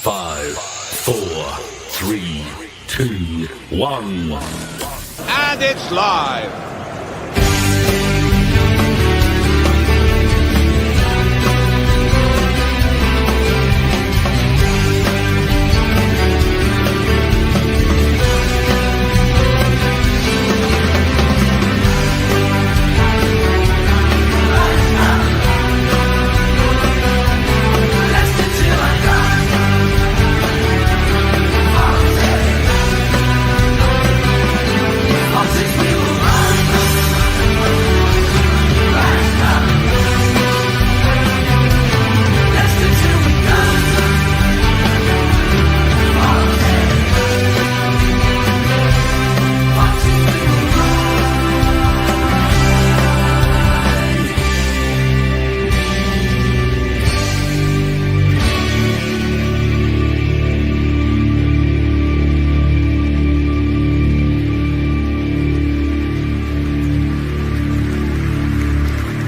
5, 4, 3, 2, 1. And it's live.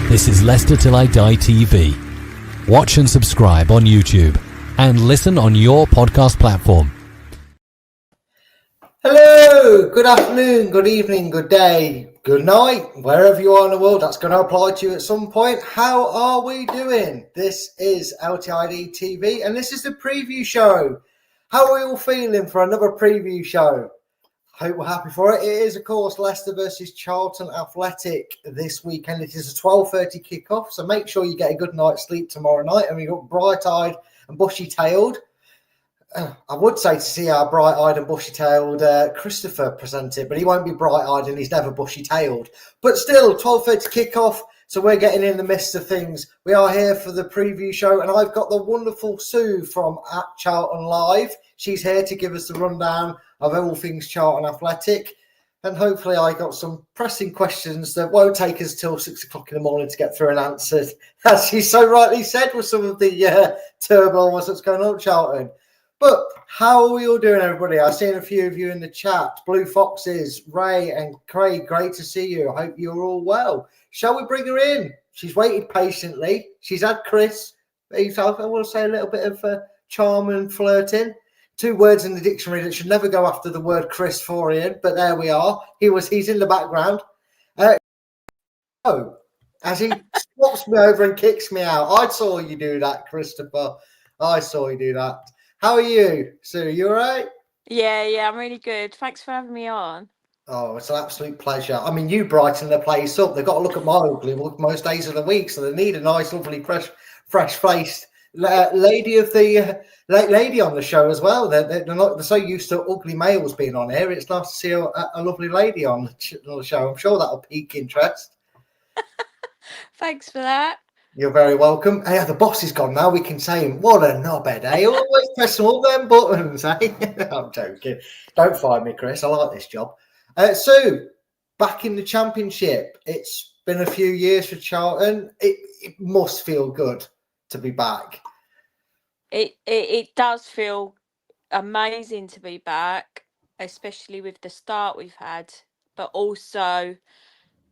This is Leicester Till I Die TV. Watch and subscribe on YouTube and listen on your podcast platform. Hello, good afternoon, good evening, good day, good night, wherever you are in the world. That's going to apply to you at some point. How are we doing? This is LTID TV and this is the preview show. How are we all feeling for another preview show? Hope we're happy for it. It is, of course, Leicester versus Charlton Athletic this weekend. It is a 12:30 kickoff, so make sure you get a good night's sleep tomorrow night. And we got bright-eyed and bushy-tailed. I would say to see our bright-eyed and bushy-tailed Christopher present it, but he won't be bright-eyed and he's never bushy-tailed. But still, 12:30 kickoff, so we're getting in the midst of things. We are here for the preview show, and I've got the wonderful Sue from @Charlton Live. She's here to give us the rundown of all things Charlton Athletic. And hopefully I got some pressing questions that won't take us till 6 o'clock in the morning to get through and answered, as she so rightly said, with some of the turmoil that's going on at Charlton. But how are we all doing, everybody? I've seen a few of you in the chat. Blue Foxes, Ray and Craig, great to see you. I hope you're all well. Shall we bring her in? She's waited patiently. She's had Chris. I want to say a little bit of charm and flirting. 2 words in the dictionary that should never go after the word Chris for Ian, but there we are. He's in the background. As he swaps me over and kicks me out. I saw you do that, Christopher. I saw you do that. How are you, Sue? You all right? Yeah, I'm really good. Thanks for having me on. Oh, it's an absolute pleasure. I mean, you brighten the place up. They've got to look at my ugly look most days of the week, so they need a nice, lovely, fresh-faced lady on the show as well. They're so used to ugly males being on here. It's nice to see a lovely lady on the show. I'm sure that'll pique interest. Thanks for that. You're very welcome. Hey, the boss is gone now. We can say him. What a knobhead, eh? Always pressing all them buttons, eh? I'm joking. Don't fire me, Chris. I like this job. Sue, back in the Championship. It's been a few years for Charlton. It must feel good to be back. It does feel amazing to be back, especially with the start we've had, but also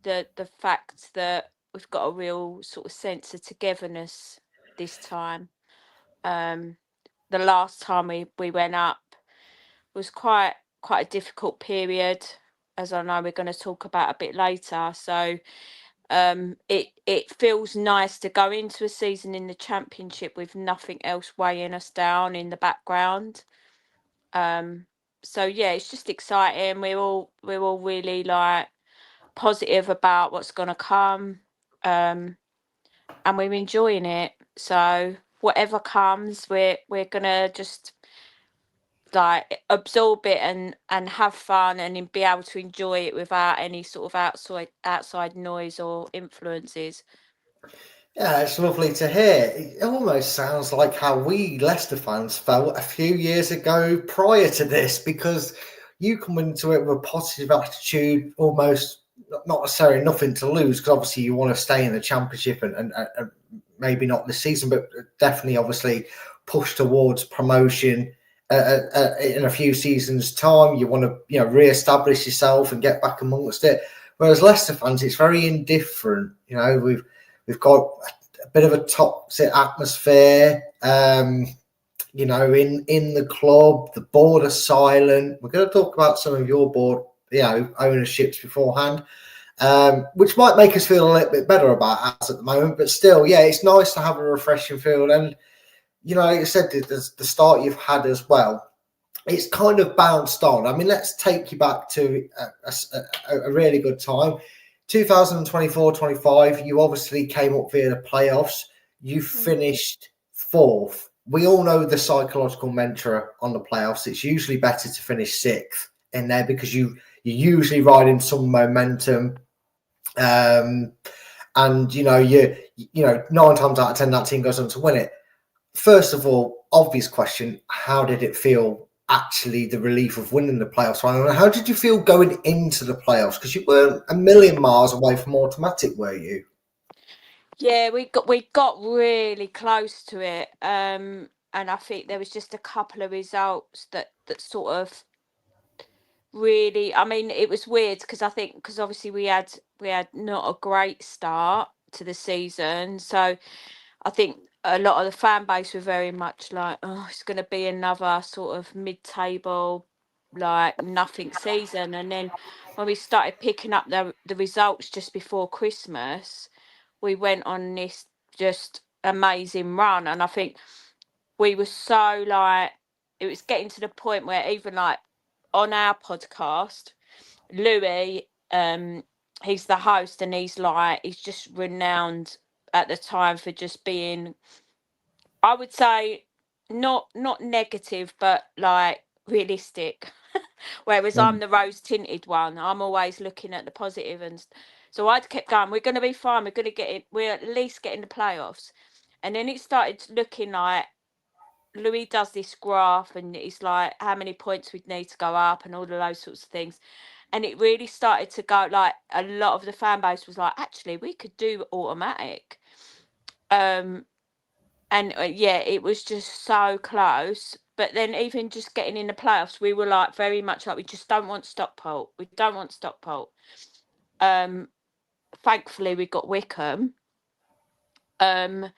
the fact that we've got a real sort of sense of togetherness this time. The last time we went up was quite a difficult period, as I know we're going to talk about a bit later. So it feels nice to go into a season in the Championship with nothing else weighing us down in the background. So yeah, it's just exciting. We're all really like positive about what's going to come, and we're enjoying it. So whatever comes, we're gonna just like absorb it and have fun and be able to enjoy it without any sort of outside noise or influences. Yeah, it's lovely to hear. It almost sounds like how we Leicester fans felt a few years ago prior to this, because you come into it with a positive attitude, almost not necessarily nothing to lose, because obviously you want to stay in the Championship and maybe not this season, but definitely obviously push towards promotion in a few seasons' time. You want to, re-establish yourself and get back amongst it. Whereas Leicester fans, it's very indifferent. You know, we've got a bit of a toxic atmosphere. in the club. The board are silent. We're going to talk about some of your board, ownerships beforehand, which might make us feel a little bit better about us at the moment. But still, yeah, it's nice to have a refreshing field. And, like I said, the start you've had as well, it's kind of bounced on. I mean, let's take you back to a really good time. 2024-25, you obviously came up via the playoffs. You finished fourth. We all know the psychological mantra on the playoffs. It's usually better to finish sixth in there because you're usually riding some momentum. And, 9 times out of 10, that team goes on to win it. First of all, obvious question, how did it feel, actually, the relief of winning the playoffs? How did you feel going into the playoffs? Because you weren't a million miles away from automatic, were you? Yeah, we got really close to it, and I think there was just a couple of results that sort of really. I mean, it was weird because obviously we had not a great start to the season, so I think a lot of the fan base were very much like, oh, it's going to be another sort of mid-table, like nothing season. And then when we started picking up the results just before Christmas, we went on this just amazing run. And I think we were so like, it was getting to the point where even like on our podcast, Louis, he's the host, and he's just renowned at the time for just being, I would say, not negative, but like realistic. Whereas I'm the rose tinted one. I'm always looking at the positive, and so I'd kept going. We're going to be fine. We're going to get it. We're at least getting the playoffs, and then it started looking like Louis does this graph, and it's like how many points we'd need to go up, and all of those sorts of things. And it really started to go like a lot of the fan base was like, actually, we could do automatic. And yeah, it was just so close. But then even just getting in the playoffs, we were like very much like, we just don't want Stockport. We don't want Stockport. Thankfully, we got Wickham. And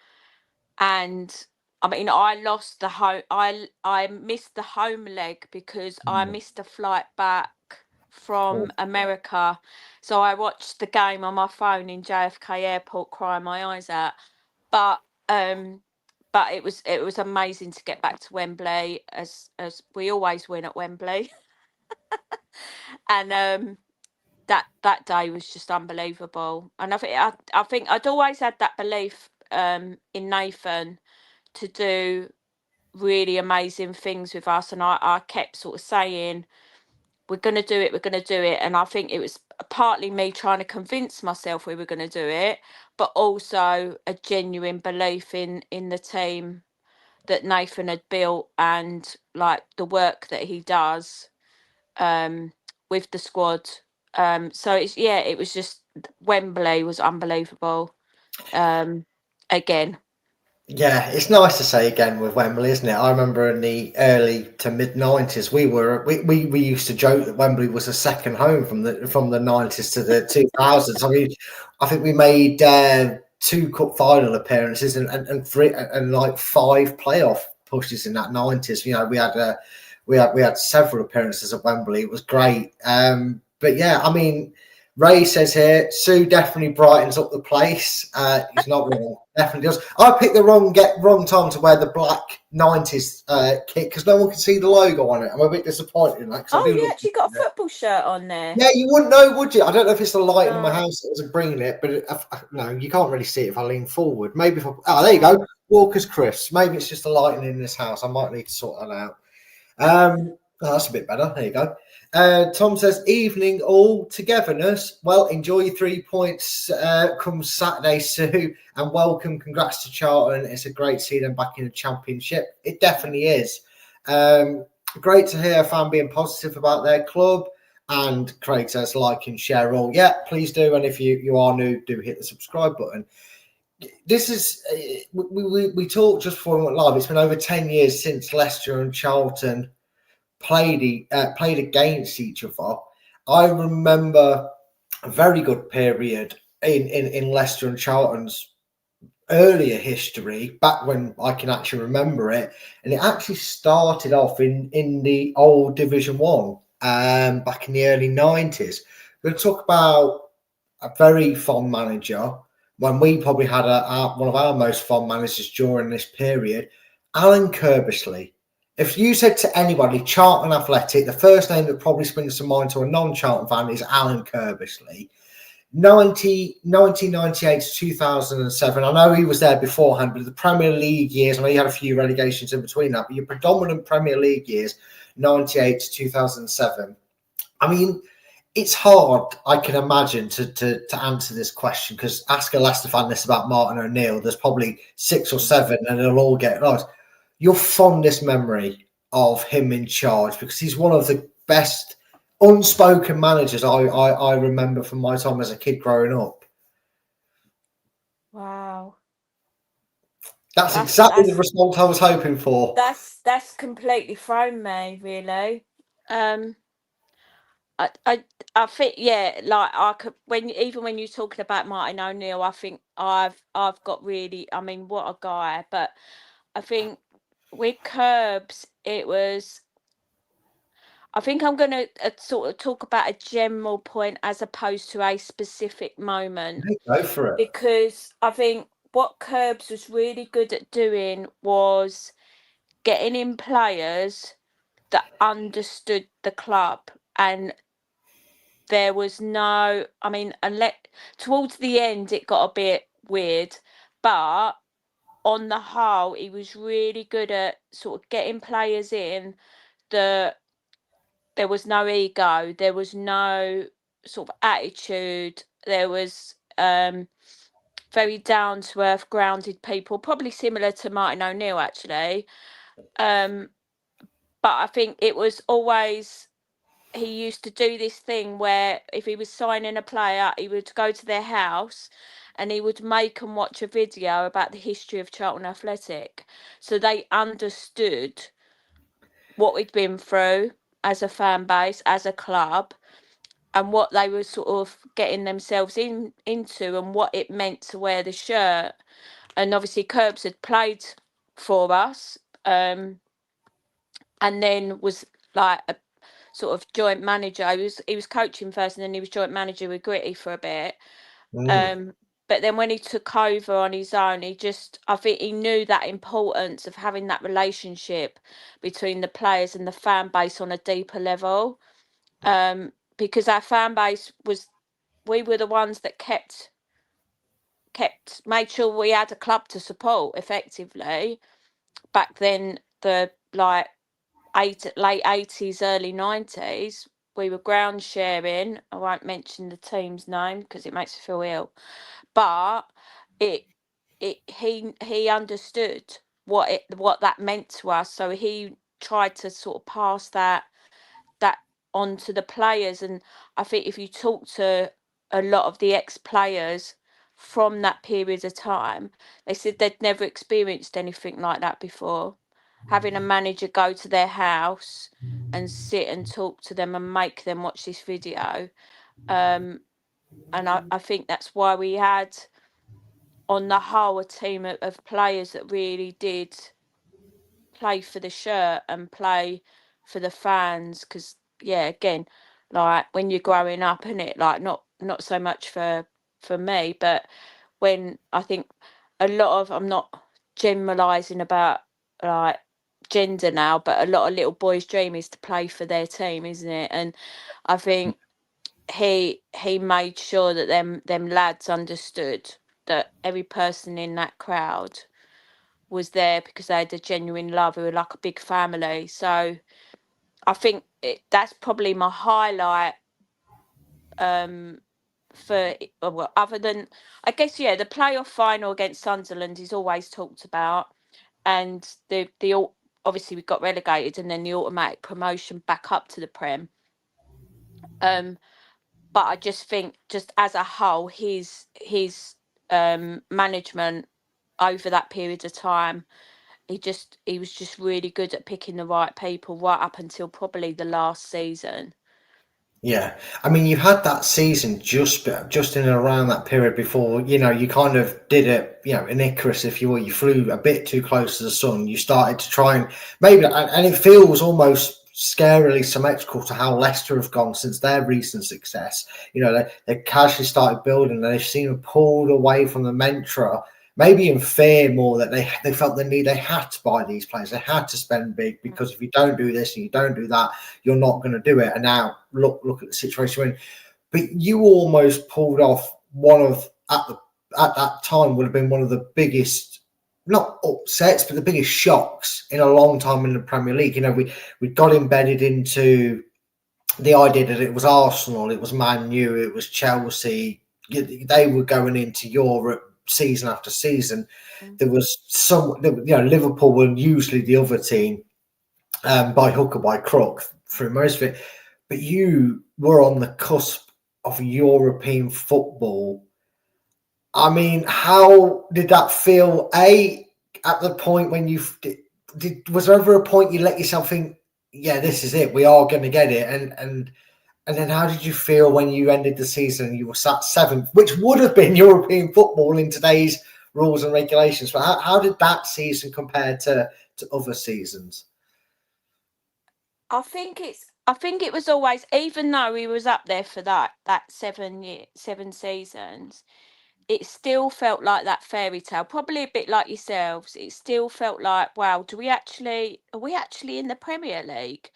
I mean, I lost the home. I missed the home leg because I missed a flight back from America. So I watched the game on my phone in JFK Airport, crying my eyes out. But it was amazing to get back to Wembley, as we always win at Wembley. And that day was just unbelievable. And I think I'd always had that belief in Nathan to do really amazing things with us, and I kept sort of saying, we're going to do it, we're going to do it. And I think it was partly me trying to convince myself we were going to do it, but also a genuine belief in the team that Nathan had built, and like the work that he does with the squad. So it was just, Wembley was unbelievable. Again. Yeah, it's nice to say again with Wembley, isn't it? I remember in the early to mid 90s, we used to joke that Wembley was a second home from the 90s to the 2000s. I mean, I think we made 2 cup final appearances and 3 and like 5 playoff pushes in that 90s. We had several appearances at Wembley. It was great. But yeah, I mean, Ray says here, Sue definitely brightens up the place. He's not wrong. Definitely does. I picked the wrong time to wear the black 90s kit because no one can see the logo on it. I'm a bit disappointed in that. Oh, you actually got a football shirt on there. Yeah, you wouldn't know, would you? I don't know if it's the light in my house that wasn't bringing it, but no, you can't really see it if I lean forward. Maybe there you go. Walker's Crisps. Maybe it's just the lighting in this house. I might need to sort that out. That's a bit better. There you go. Tom says, evening all, togetherness. Well, enjoy your 3 points come Saturday, Sue, and welcome. Congrats to Charlton. It's a great to see them back in the Championship. It definitely is. Great to hear a fan being positive about their club. And Craig says, like and share all. Yeah, please do. And if you are new, do hit the subscribe button. This is, we talked just before we went live. It's been over 10 years since Leicester and Charlton played against each other. I remember a very good period in Leicester and Charlton's earlier history, back when I can actually remember it, and it actually started off in the old Division 1 back in the early 90s. We're going to talk about a very fond manager when we probably had one of our most fond managers during this period, Alan Curbishley. If you said to anybody, Charlton Athletic, the first name that probably springs to mind to a non-Charlton fan is Alan Curbishley. 1998 to 2007. I know he was there beforehand, but the Premier League years, I know he had a few relegations in between that, but your predominant Premier League years, 98 to 2007. I mean, it's hard, I can imagine, to answer this question, because ask a Leicester fan this about Martin O'Neill, there's probably 6 or 7 and they'll all get lost. Your fondest memory of him in charge, because he's one of the best unspoken managers I remember from my time as a kid growing up. Wow. That's exactly the response I was hoping for. That's completely thrown me, really. I think, yeah, like I could, when you're talking about Martin O'Neill, I think I've got really, I mean, what a guy. But I think with Curbs, it was, I think I'm going to sort of talk about a general point as opposed to a specific moment, Go for it. because I think what Curbs was really good at doing was getting in players that understood the club. And there was no, I mean, unless towards the end it got a bit weird, but on the whole, he was really good at sort of getting players in that there was no ego, there was no sort of attitude, there was very down to earth, grounded people, probably similar to Martin O'Neill actually. But I think it was always, he used to do this thing where if he was signing a player, he would go to their house and he would make them watch a video about the history of Charlton Athletic, so they understood what we'd been through as a fan base, as a club, and what they were sort of getting themselves into and what it meant to wear the shirt. And obviously Curbs had played for us, and then was like a sort of joint manager. He was coaching first, and then he was joint manager with Gritty for a bit. But then when he took over on his own, I think he knew that importance of having that relationship between the players and the fan base on a deeper level. Because our fan base we were the ones that made sure we had a club to support effectively. Back then, the like late 80s, early 90s, we were ground sharing. I won't mention the team's name because it makes me feel ill. But it he understood what that meant to us. So he tried to sort of pass that on to the players. And I think if you talk to a lot of the ex-players from that period of time, they said they'd never experienced anything like that before. Having a manager go to their house and sit and talk to them and make them watch this video. And I think that's why we had, on the whole, a team of players that really did play for the shirt and play for the fans. Because, yeah, again, like when you're growing up, in it, like not so much for me, but when I think a lot of, I'm not generalizing about like gender now, but a lot of little boys' dream is to play for their team, isn't it? And I think he made sure that them lads understood that every person in that crowd was there because they had a genuine love. We were like a big family. So I think that's probably my highlight, well, other than, I guess, yeah, the playoff final against Sunderland is always talked about, and obviously we got relegated and then the automatic promotion back up to the Prem. But I just think, just as a whole, his management over that period of time, he was just really good at picking the right people right up until probably the last season. Yeah, I mean, you had that season just in and around that period before, you kind of did it, in Icarus, if you will. You flew a bit too close to the sun. You started to try and and it feels almost scarily symmetrical to how Leicester have gone since their recent success. They casually started building, and they've seemed pulled away from the mantra, maybe in fear more, that they felt they had to buy these players. They had to spend big, because if you don't do this and you don't do that, you're not going to do it. And now look at the situation we're in. But you almost pulled off one of, at that time, would have been one of the biggest, not upsets, but the biggest shocks in a long time in the Premier League. We got embedded into the idea that it was Arsenal, it was Man U, it was Chelsea. They were going into Europe season after season. There was Liverpool were usually the other team, by hook or by crook through most of it. But you were on the cusp of European football. I mean, how did that feel? At the point when you was there ever a point you let yourself think, yeah, this is it, we are going to get it? And then how did you feel when you ended the season and you were sat seventh, which would have been European football in today's rules and regulations? But how did that season compare to other seasons? I think it was always, even though he was up there for that 7 seasons, it still felt like that fairy tale. Probably a bit like yourselves. It still felt like, wow, are we actually in the Premier League?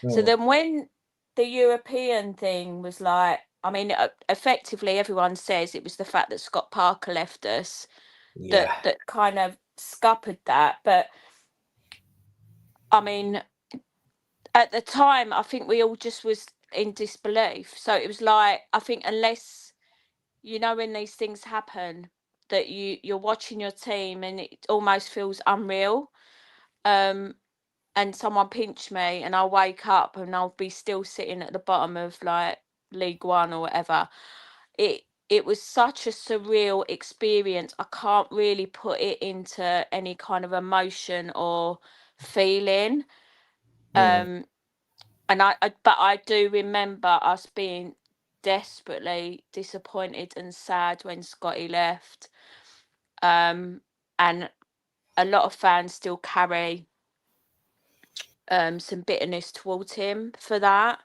So then when the European thing was like, I mean, effectively everyone says it was the fact that Scott Parker left us that kind of scuppered that. But I mean, at the time, I think we all just was in disbelief. So it was like, I think unless, when these things happen, that you're watching your team and it almost feels unreal. And someone pinch me and I'll wake up and I'll be still sitting at the bottom of like League One or whatever. It was such a surreal experience. I can't really put it into any kind of emotion or feeling. And but I do remember us being desperately disappointed and sad when Scotty left. And a lot of fans still carry some bitterness towards him for that.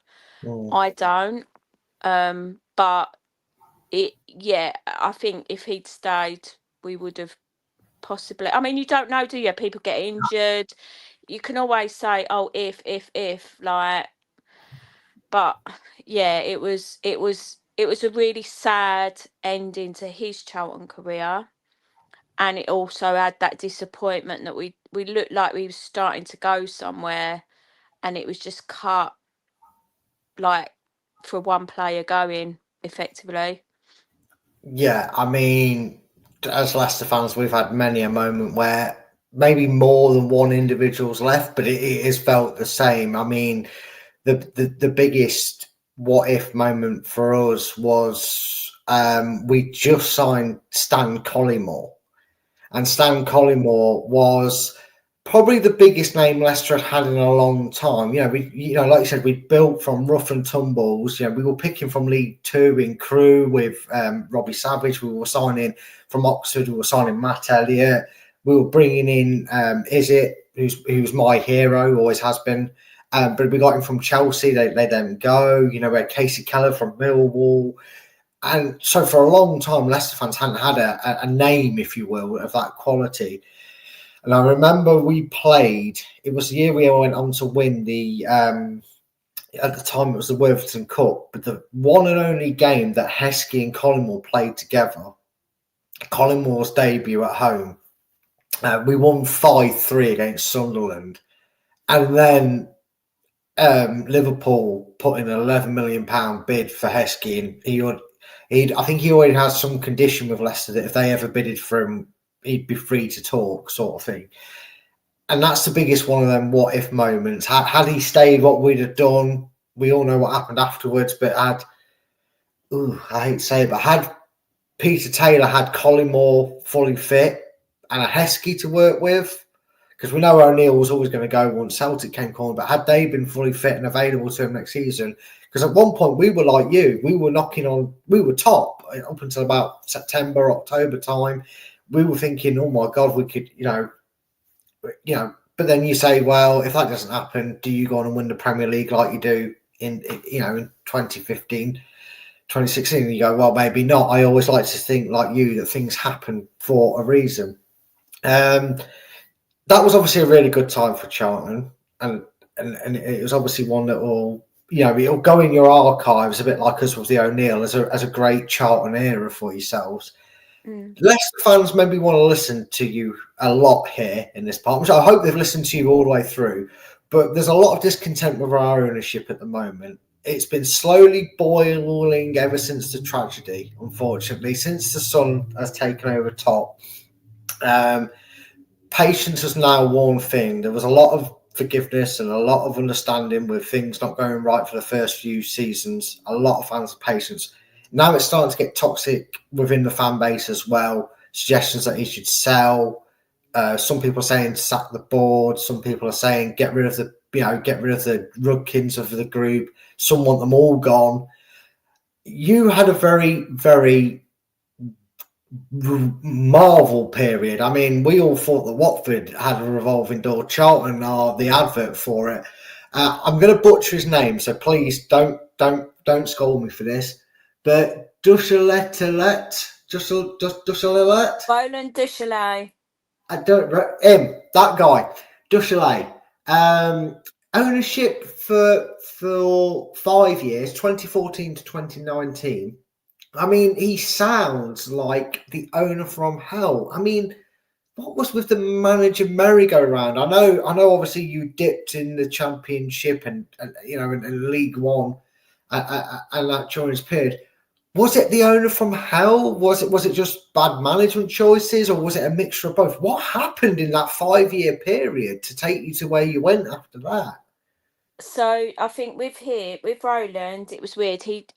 I don't. But I think if he'd stayed, we would have possibly. I mean, you don't know, do you? People get injured. You can always say, "Oh, if," like. But yeah, it was a really sad ending to his Charlton career, and it also had that disappointment that we looked like we were starting to go somewhere, and it was just cut, like, for one player going effectively. Yeah, I mean, as Leicester fans, we've had many a moment where maybe more than one individual's left, but it has felt the same. I mean, the biggest what if moment for us was we just signed Stan Collymore, and Stan Collymore was probably the biggest name Leicester had in a long time. Like you said, we built from rough and tumbles. We were picking from League Two in Crewe with Robbie Savage. We were signing from Oxford. We were signing Matt Elliott. We were bringing in who's my hero, always has been. But we got him from Chelsea. They let them go. We had Casey Keller from Millwall. And so for a long time, Leicester fans hadn't had a name, if you will, of that quality. And I remember we played, it was the year we went on to win at the time it was the Worthington Cup, but the one and only game that Heskey and Collymore played together, Collymmore's debut at home. We won 5-3 against Sunderland. And then Liverpool put in an £11 million bid for Heskey, and I think he already has some condition with Leicester that if they ever bidded for him, he'd be free to talk, sort of thing. And that's the biggest one of them what if moments. Had he stayed, what we'd have done. We all know what happened afterwards, but I hate to say it, but had Peter Taylor had Collymore fully fit and a Heskey to work with, because we know O'Neill was always going to go once Celtic came calling, but had they been fully fit and available to him next season, Because at one point we were like you, we were top up until about September, October time. We were thinking, oh my God, we could, but then you say, well, if that doesn't happen, do you go on and win the Premier League like you do in 2015, 2016? And you go, well, maybe not. I always like to think like you, that things happen for a reason. That was obviously a really good time for Charlton, and it was obviously one that will, it'll go in your archives a bit like us with the O'Neill as a great Charlton era for yourselves. Leicester fans maybe want to listen to you a lot here in this part, which I hope they've listened to you all the way through. But there's a lot of discontent with our ownership at the moment. It's been slowly boiling ever since the tragedy, unfortunately, since the Sun has taken over top. Patience has now worn thin. There was a lot of forgiveness and a lot of understanding with things not going right for the first few seasons. A lot of fans' patience. Now it's starting to get toxic within the fan base as well. Suggestions that he should sell. Some people are saying sack the board. Some people are saying get rid of the Rudkins of the group. Some want them all gone. You had a very, very Marvel period. I mean, we all thought that Watford had a revolving door. Charlton are the advert for it. I'm going to butcher his name, so please don't scold me for this. But Duchelet, Roland Duchelet. I don't him, that guy, Duchelet. Ownership for 5 years, 2014 to 2019. I mean, he sounds like the owner from hell. I mean, what was with the manager merry-go-round? I know. Obviously, you dipped in the Championship and in League One, and that during his period. Was it the owner from hell? Was it just bad management choices, or was it a mixture of both? What happened in that 5-year period to take you to where you went after that? So I think with Roland, it was weird. He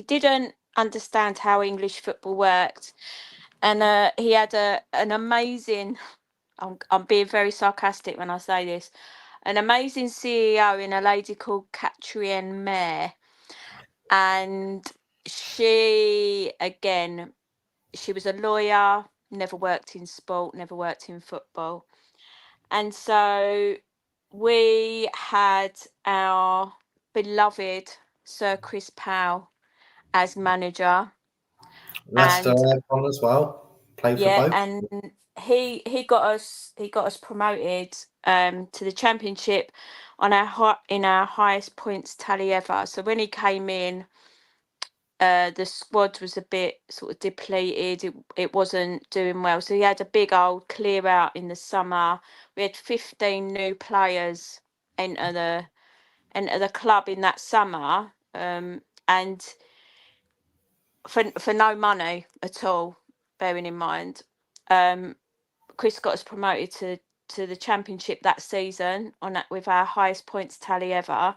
didn't understand how English football worked, and he had an amazing. I'm being very sarcastic when I say this. An amazing CEO in a lady called Catrienne Mayer, and she was a lawyer, never worked in sport, never worked in football, and so we had our beloved Sir Chris Powell as manager. Leicester And icon as well. Played for yeah, both. and he got us promoted to the Championship on our highest points tally ever. So when he came in, the squad was a bit sort of depleted. It wasn't doing well. So he had a big old clear out in the summer. We had 15 new players enter the club in that summer, and for no money at all. Bearing in mind, Chris got us promoted to the Championship that season with our highest points tally ever,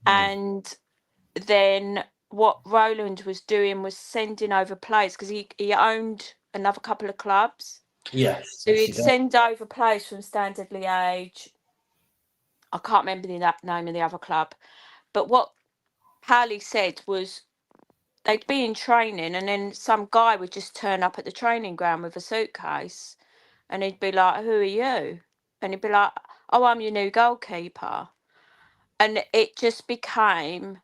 and then what Roland was doing was sending over players because he owned another couple of clubs. Yes. So he'd send over players from Standard Liège. I can't remember the name of the other club, but what Pally said was they'd be in training and then some guy would just turn up at the training ground with a suitcase and he'd be like, "Who are you?" And he'd be like, "Oh, I'm your new goalkeeper." And it just became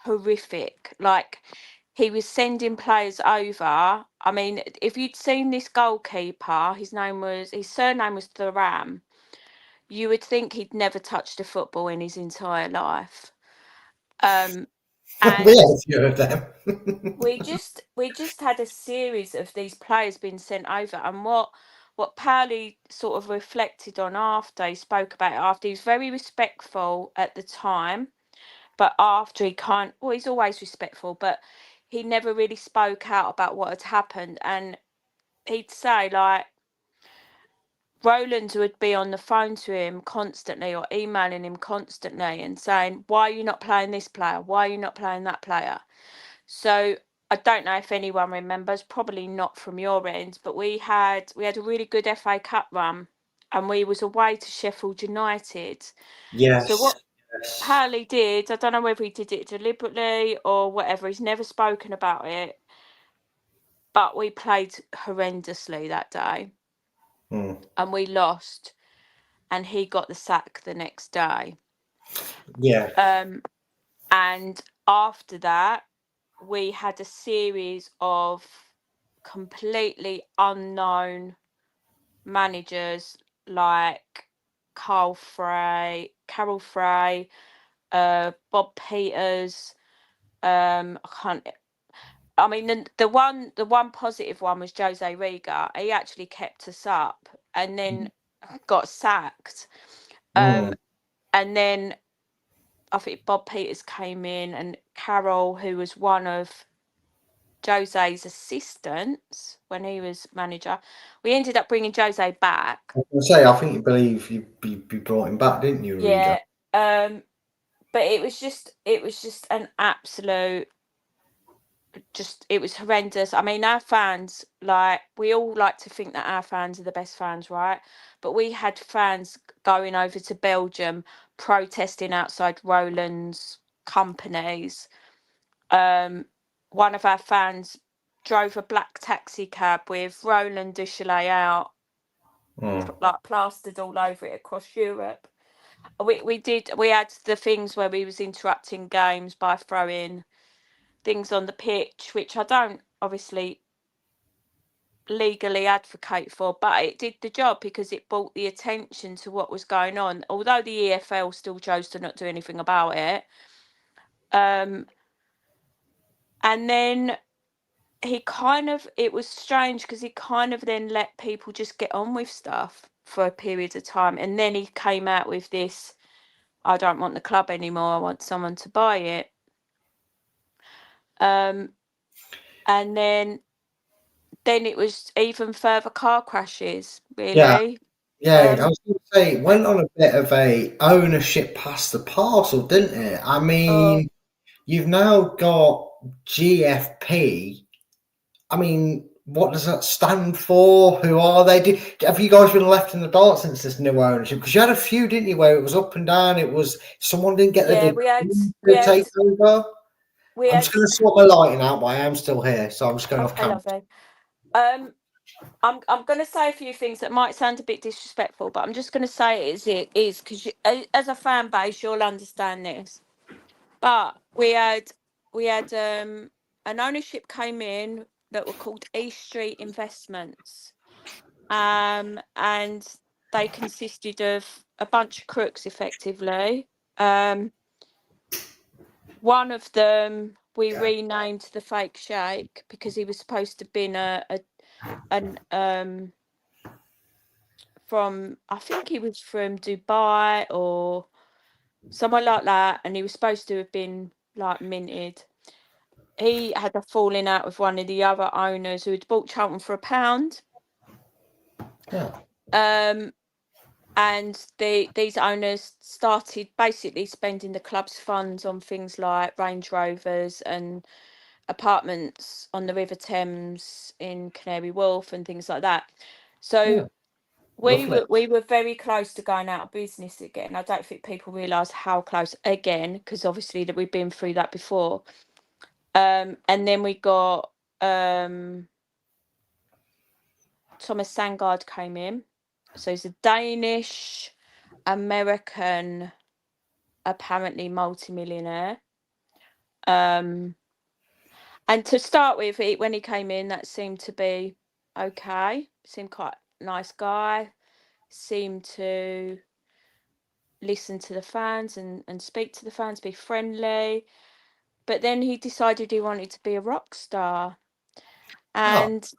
horrific. Like, he was sending players over. I mean, if you'd seen this goalkeeper, his surname was Thuram, you would think he'd never touched a football in his entire life. We And had a few of them. we just had a series of these players being sent over, and what Powley sort of reflected on after he spoke about it after, he was very respectful at the time, but after he's always respectful, but he never really spoke out about what had happened. And he'd say, like, Roland would be on the phone to him constantly or emailing him constantly and saying, "Why are you not playing this player? Why are you not playing that player?" So I don't know if anyone remembers, probably not from your end, but we had a really good FA Cup run and we was away to Sheffield United. Yes. So Halley did. I don't know whether he did it deliberately or whatever. He's never spoken about it. But we played horrendously that day. And we lost. And he got the sack the next day. Yeah. And after that, we had a series of completely unknown managers like Carol Frey, Bob Peters. I mean, the one positive one was Jose Riga. He actually kept us up and then got sacked. And then I think Bob Peters came in, and Carol, who was one of Jose's assistants when he was manager, we ended up bringing Jose back. I was going to say, I think you brought him back, didn't you, Riga? Yeah. But it was just an absolute. It was horrendous. I mean, our fans, we all like to think that our fans are the best fans, right? But we had fans going over to Belgium protesting outside Roland's companies. One of our fans drove a black taxi cab with Roland de Chalet out, plastered all over it across Europe. We had the things where we was interrupting games by throwing things on the pitch, which I don't obviously legally advocate for, but it did the job because it brought the attention to what was going on, although the EFL still chose to not do anything about it. And then it was strange because he kind of then let people just get on with stuff for a period of time, and then he came out with this, I don't want the club anymore, I want someone to buy it. And then it was even further car crashes, really. Yeah, I was going to say, it went on a bit of a ownership past the parcel, didn't it? I mean, you've now got GFP. I mean, what does that stand for? Who are they? Have you guys been left in the dark since this new ownership? Because you had a few, didn't you, where it was up and down. It was someone didn't get the take over. I'm just going to sort my lighting out, but I am still here, so I'm just going off camera. I'm going to say a few things that might sound a bit disrespectful, but I'm just going to say it is because as a fan base, you'll understand this. But we had an ownership came in that were called East Street Investments, and they consisted of a bunch of crooks, effectively. One of them we renamed the Fake Sheikh because he was supposed to have been from, I think he was from Dubai or somewhere like that, and he was supposed to have been minted. He had a falling out with one of the other owners who had bought Charlton for £1. And these owners started basically spending the club's funds on things like Range Rovers and apartments on the River Thames in Canary Wharf and things like that. So we were very close to going out of business again. I don't think people realise how close again, because obviously that we've been through that before. And then we got Thomas Sangard came in. So he's a Danish American, apparently multimillionaire. And to start with, when he came in, that seemed to be okay. Seemed quite a nice guy. Seemed to listen to the fans and speak to the fans, be friendly. But then he decided he wanted to be a rock star. And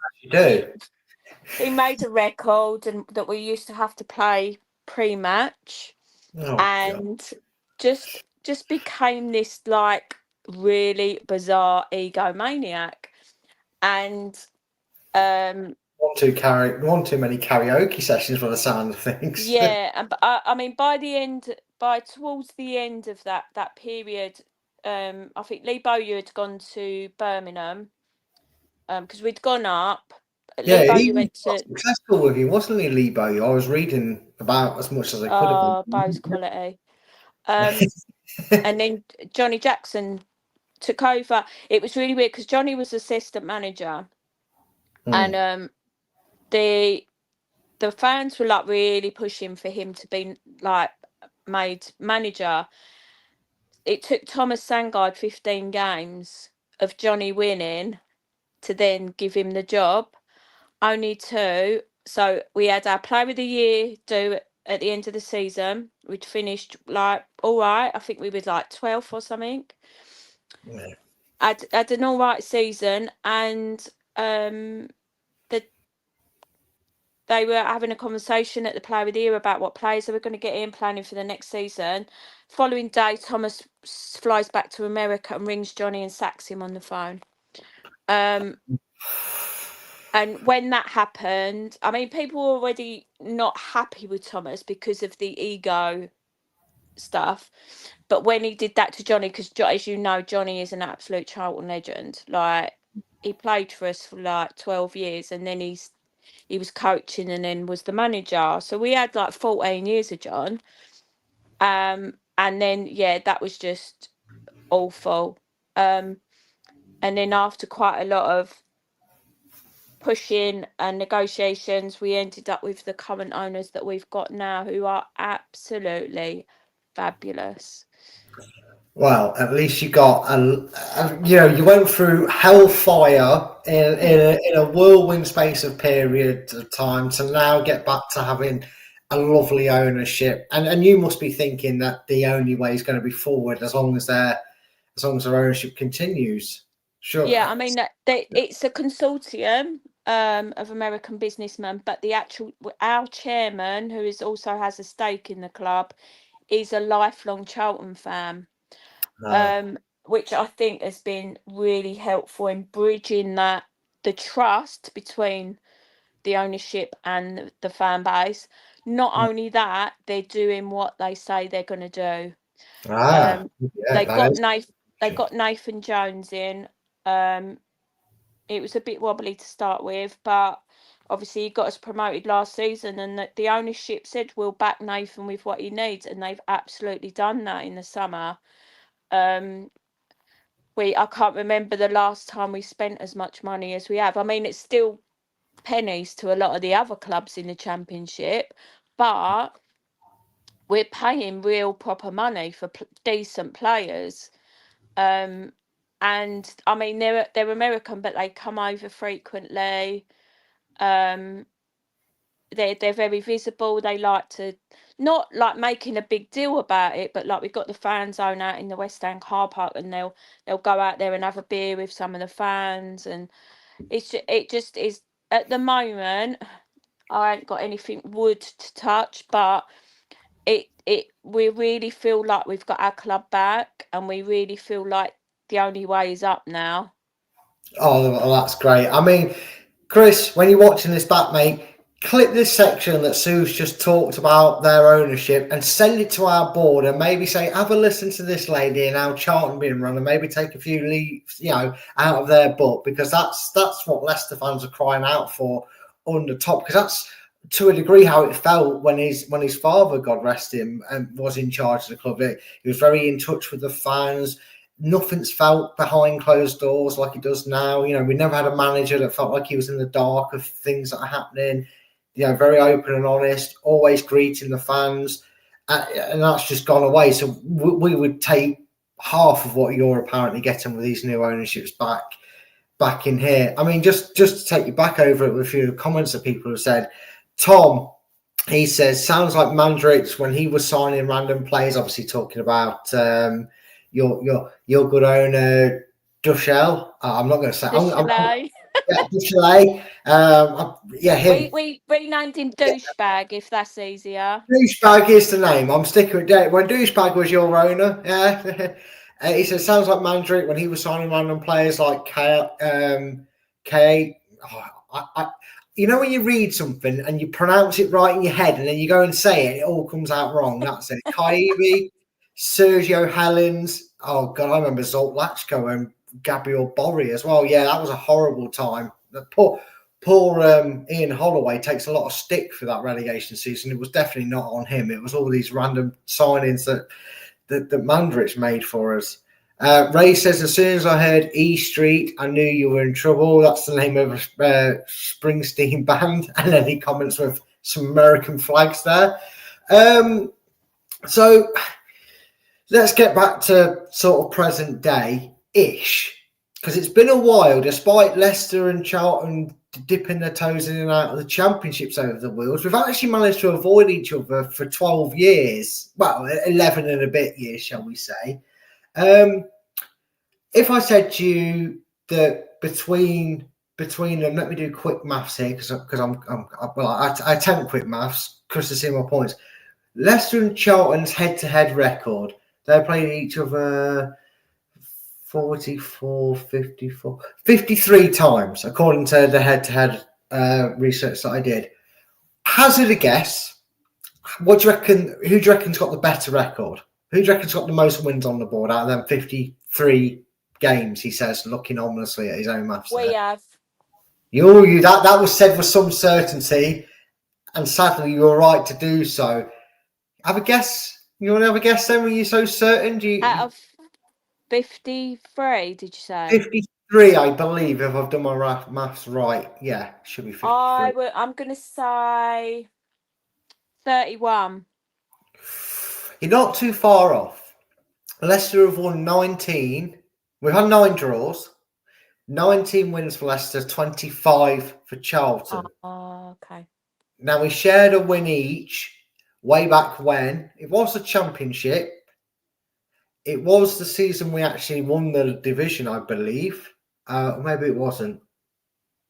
he made a record that we used to have to play pre-match. And just became this really bizarre egomaniac. And one too many karaoke sessions by the sound of things. Yeah, and I mean towards the end of that period, I think Lee Bowyer had gone to Birmingham, because we'd gone up. Yeah, he was successful with you, wasn't he, Lee Bowyer? I was reading about as much as I could. Bow's quality. And then Johnny Jackson took over. It was really weird because Johnny was assistant manager, and the fans were like really pushing for him to be like made manager. It took Thomas Sangard 15 games of Johnny winning to then give him the job. Only two. So we had our Player of the Year do at the end of the season. We'd finished like all right. I think we was like 12th or something. Yeah. Had an all right season, and they were having a conversation at the Player of the Year about what players they were going to get in, planning for the next season. Following day, Thomas flies back to America and rings Johnny and sacks him on the phone. And when that happened, I mean, people were already not happy with Thomas because of the ego stuff. But when he did that to Johnny, because as you know, Johnny is an absolute Charlton legend. Like, he played for us for like 12 years, and then he was coaching and then was the manager. So we had like 14 years of John. And then, yeah, that was just awful. And then after quite a lot of pushing and negotiations, we ended up with the current owners that we've got now, who are absolutely fabulous. Well, at least you got you went through hellfire in a whirlwind space of period of time to now get back to having a lovely ownership, and you must be thinking that the only way is going to be forward as long as their ownership continues. Sure. Yeah, I mean, it's a consortium of American businessmen, but our chairman, who also has a stake in the club, is a lifelong Charlton fan. Which I think has been really helpful in bridging the trust between the ownership and the fan base. Not only that, they're doing what they say they're going to do. They got Nathan Jones in. It was a bit wobbly to start with, but obviously he got us promoted last season, and the ownership said we'll back Nathan with what he needs, and they've absolutely done that in the summer. I can't remember the last time we spent as much money as we have. I mean, it's still pennies to a lot of the other clubs in the Championship, but we're paying real proper money for decent players. And I mean, they're American, but they come over frequently. They're very visible. They like to, not like making a big deal about it, but like we've got the fan zone out in the West End car park, and they'll go out there and have a beer with some of the fans, and it just is at the moment. I ain't got anything wood to touch, but we really feel like we've got our club back, and we really feel like the only way is up now. Oh, well, that's great. I mean, Chris, when you're watching this back, mate, click this section that Sue's just talked about their ownership and send it to our board, and maybe say, have a listen to this lady and how Charlton being run, and maybe take a few leaves, out of their book, because that's what Leicester fans are crying out for under top, because that's to a degree how it felt when his father, God rest him, was in charge of the club. He was very in touch with the fans. Nothing's felt behind closed doors like it does now. We never had a manager that felt like he was in the dark of things that are happening. Very open and honest, always greeting the fans, and that's just gone away. So we would take half of what you're apparently getting with these new ownerships back in here. I mean, just to take you back over it with a few comments that people have said. Tom, he says, sounds like Mandrix when he was signing random players, obviously talking about your good owner, Dushel. I'm not going to say. Dushel. Him. We renamed him Douchebag, if that's easier. Douchebag is the name. I'm sticking with that. When Douchebag was your owner, yeah. He says, sounds like Mandrick when he was signing random players like K. When you read something and you pronounce it right in your head and then you go and say it, it all comes out wrong. That's it. Kaibi, Sergio Helens. Oh, God, I remember Zolt Lachko and Gabriel Borri as well. Yeah, that was a horrible time. The poor Ian Holloway takes a lot of stick for that relegation season. It was definitely not on him. It was all these random signings that Mandrich made for us. Ray says, as soon as I heard E Street, I knew you were in trouble. That's the name of a Springsteen band. And then he comments with some American flags there. So let's get back to sort of present day-ish. Because it's been a while, despite Leicester and Charlton dipping their toes in and out of the championships over the wheels, we've actually managed to avoid each other for 12 years. Well, 11 and a bit years, shall we say. If I said to you that between them, let me do quick maths here because I attempt quick maths because to see my points. Leicester and Charlton's head-to-head record, they played each other 44, 54, 53 times, according to the head-to-head research that I did. Hazard a guess. What do you reckon? Who do you reckon's got the better record? Who do you reckon's got the most wins on the board out of them 53 games? He says, looking ominously at his own maths. We have. That was said with some certainty, and sadly, you were right to do so. Have a guess. You want to have a guess then? Were you so certain? Out of 53, did you say? 53, I believe, if I've done my maths right. Yeah, should be 53. I'm going to say 31. You're not too far off. Leicester have won 19. We've had 9 draws. 19 wins for Leicester, 25 for Charlton. Oh, okay. Now, we shared a win each way back when. It was the championship. It was the season we actually won the division, I believe. Maybe it wasn't.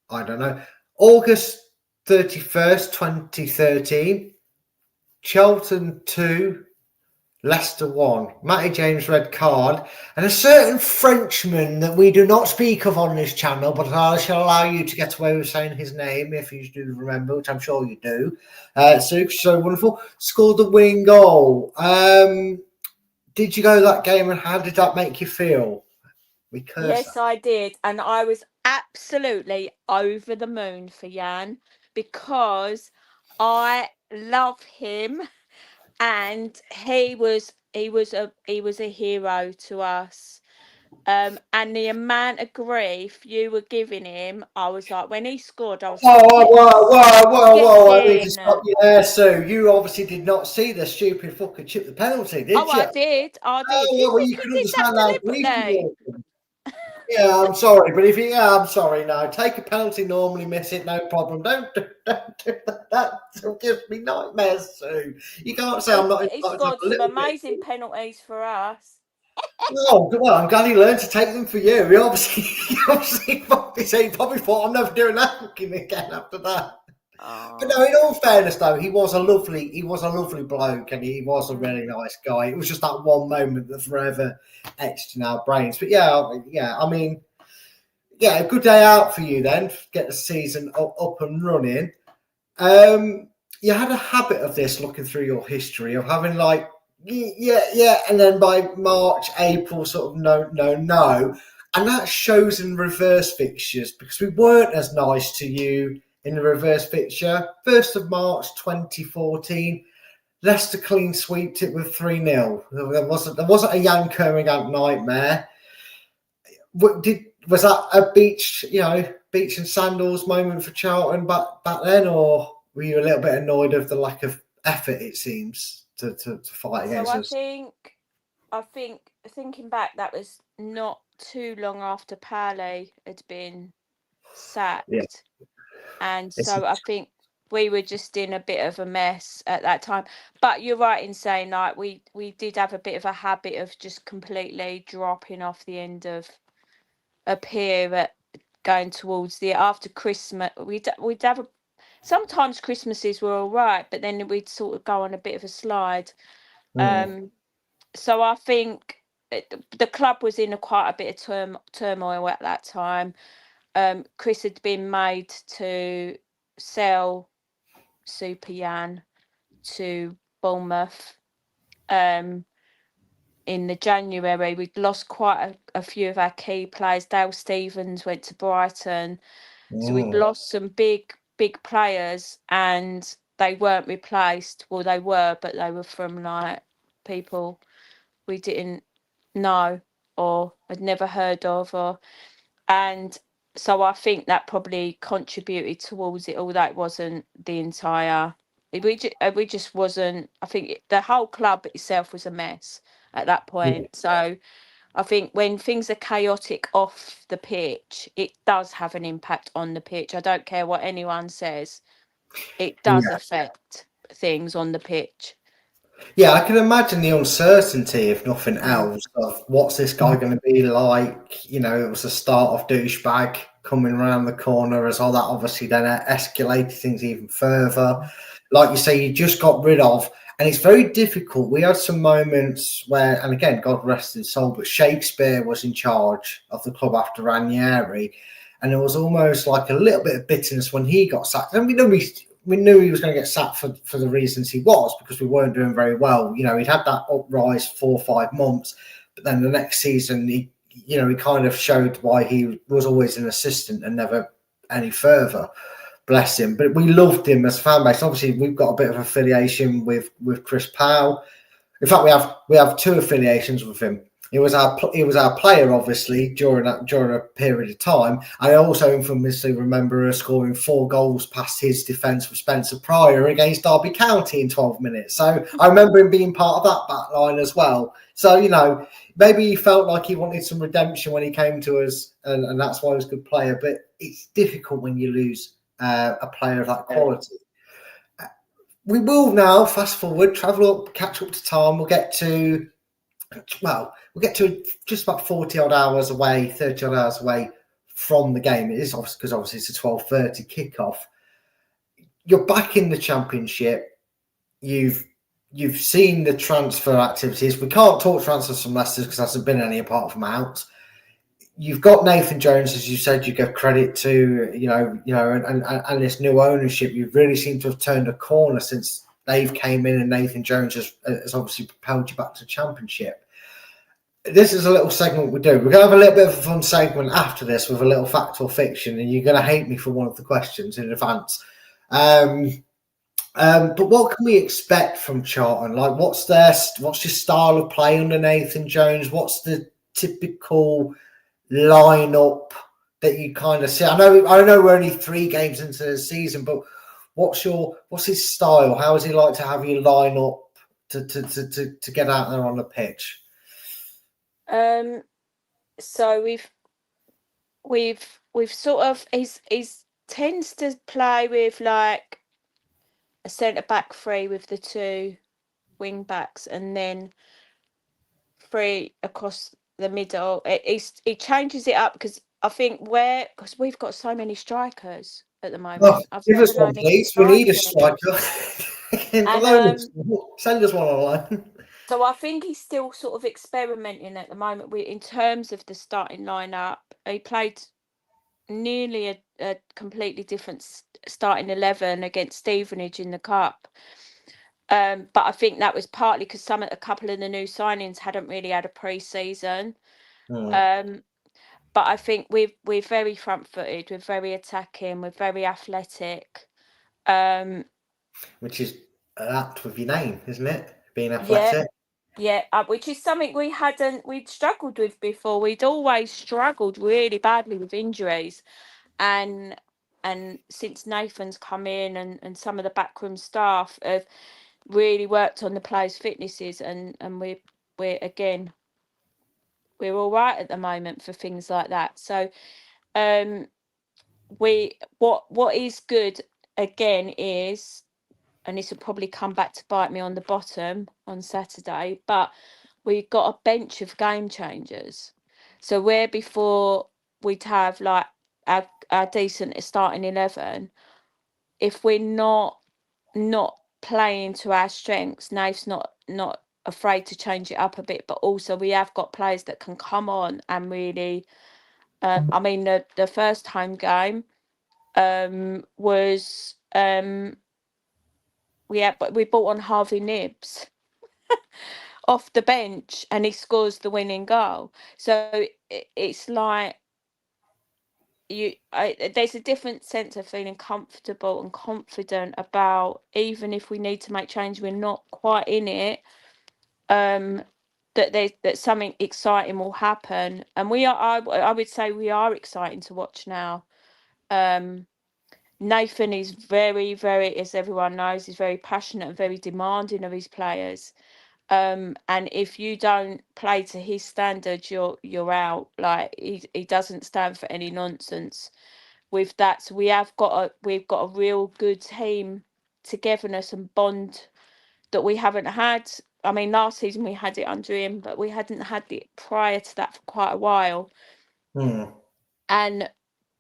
I don't know. August 31st, 2013. Charlton 2, Leicester 1. Matty James red card. And a certain Frenchman that we do not speak of on this channel, but I shall allow you to get away with saying his name if you do remember, which I'm sure you do. So wonderful. Scored the winning goal. Did you go to that game and how did that make you feel? Yes, I did. And I was absolutely over the moon for Jan because I love him and he was a hero to us. And the amount of grief you were giving him, I was like, when he scored, I was whoa. I need to stop you there, Sue. You obviously did not see the stupid fucking chip the penalty, did you? I did. Oh, well, you can understand how grief you were. Yeah, I'm sorry, but I'm sorry. No, take a penalty, normally miss it, no problem. Don't do that. It gives me nightmares, Sue. You can't say I'm not. He scored some amazing penalties for us. Oh, well, I'm glad he learned to take them for you. He obviously probably thought I'm never doing that again after that. Oh. But no, in all fairness, though, he was a lovely bloke, and he was a really nice guy. It was just that one moment that forever etched in our brains. But I mean, a good day out for you then. Get the season up and running. You had a habit of this, looking through your history, of having like, and then by March, April, sort of no, and that shows in reverse fixtures because we weren't as nice to you. In the reverse fixture, 1st of March 2014, Leicester clean sweeped it with 3-0. There wasn't a Jan Kermigant nightmare. Was that a beach and sandals moment for Charlton back then, or were you a little bit annoyed of the lack of effort? It seems to fight against us. I think thinking back, that was not too long after Pally had been sacked. Yeah. And so I think we were just in a bit of a mess at that time. But you're right in saying like we did have a bit of a habit of just completely dropping off the end of a pier at going towards the after Christmas. We'd have sometimes Christmases were all right, but then we'd sort of go on a bit of a slide. So I think the club was in quite a bit of turmoil at that time. Chris had been made to sell Super Jan to Bournemouth in the January. We'd lost quite a few of our key players. Dale Stevens went to Brighton. So we'd lost some big players and they weren't replaced. Well, they were, but they were from like people we didn't know or had never heard of, and so I think that probably contributed towards it, although it wasn't the entire. We just wasn't. I think the whole club itself was a mess at that point. So I think when things are chaotic off the pitch, it does have an impact on the pitch. I don't care what anyone says. It does affect things on the pitch. Yeah, I can imagine the uncertainty, if nothing Mm. else, of what's this guy going to be like. You know, it was the start of douchebag coming around the corner as well. That obviously then escalated things even further. Like you say, you just got rid of, and it's very difficult. We had some moments where, and again, God rest his soul, but Shakespeare was in charge of the club after Ranieri, and there was almost like a little bit of bitterness when he got sacked. And we knew he was going to get sacked for the reasons he was, because we weren't doing very well. You know, he'd had that uprise 4 or 5 months, but then the next season, he kind of showed why he was always an assistant and never any further. Bless him. But we loved him as a fan base. Obviously, we've got a bit of affiliation with Chris Powell. In fact, we have 2 affiliations with him. He was our player, obviously, during a period of time. I also infamously remember her scoring 4 goals past his defence with Spencer Pryor against Derby County in 12 minutes. So I remember him being part of that back line as well. So, you know, maybe he felt like he wanted some redemption when he came to us, and that's why he was a good player. But it's difficult when you lose a player of that quality. We will now fast forward, travel up, catch up to time. We'll get to just about 40 odd hours away, 30 odd hours away from the game. It is obviously it's a 12:30 kickoff. You're back in the Championship. You've seen the transfer activities. We can't talk transfers from Leicester because there hasn't been any apart from out. You've got Nathan Jones, as you said. You give credit to and this new ownership. You really seem to have turned a corner since they've came in, and Nathan Jones has obviously propelled you back to the Championship. This is a little segment we do. We're going to have a little bit of a fun segment after this with a little fact or fiction, and you're going to hate me for one of the questions in advance. But what can we expect from Charlton? Like, what's your style of play under Nathan Jones? What's the typical lineup that you kind of see? I know we're only 3 games into the season, but what's his style? How is he like to have you line up to get out there on the pitch? So we've sort of he's tends to play with like a centre back 3 with the 2 wing backs, and then 3 across the middle. He changes it up because I think because we've got so many strikers at the moment. Oh, I've give never us one, known please. We need a striker. And Send us one online. so I think he's still sort of experimenting at the moment. In terms of the starting lineup, he played nearly a completely different starting 11 against Stevenage in the cup. But I think that was partly because a couple of the new signings hadn't really had a pre-season. But I think we're very front-footed, we're very attacking, we're very athletic. Which is apt with your name, isn't it? Being athletic. Yeah, which is something we'd struggled with before. We'd always struggled really badly with injuries, and since Nathan's come in and some of the backroom staff have really worked on the players' fitnesses, and we're all right at the moment for things like that. So what is good again is, and this will probably come back to bite me on the bottom on Saturday, but we've got a bench of game changers. So where before we'd have like our decent starting 11, if we're not playing to our strengths, Nave's not afraid to change it up a bit, but also we have got players that can come on and really I mean the first home game was we brought on Harvey Nibbs off the bench and he scores the winning goal. So it's like there's a different sense of feeling comfortable and confident about, even if we need to make change, we're not quite in it. that something exciting will happen, and we are. I would say we are exciting to watch now. Nathan is very, very, as everyone knows, is very passionate and very demanding of his players. And if you don't play to his standards, you're out. Like he doesn't stand for any nonsense with that. So we've got a real good team togetherness and bond that we haven't had. I mean, last season we had it under him, but we hadn't had it prior to that for quite a while. And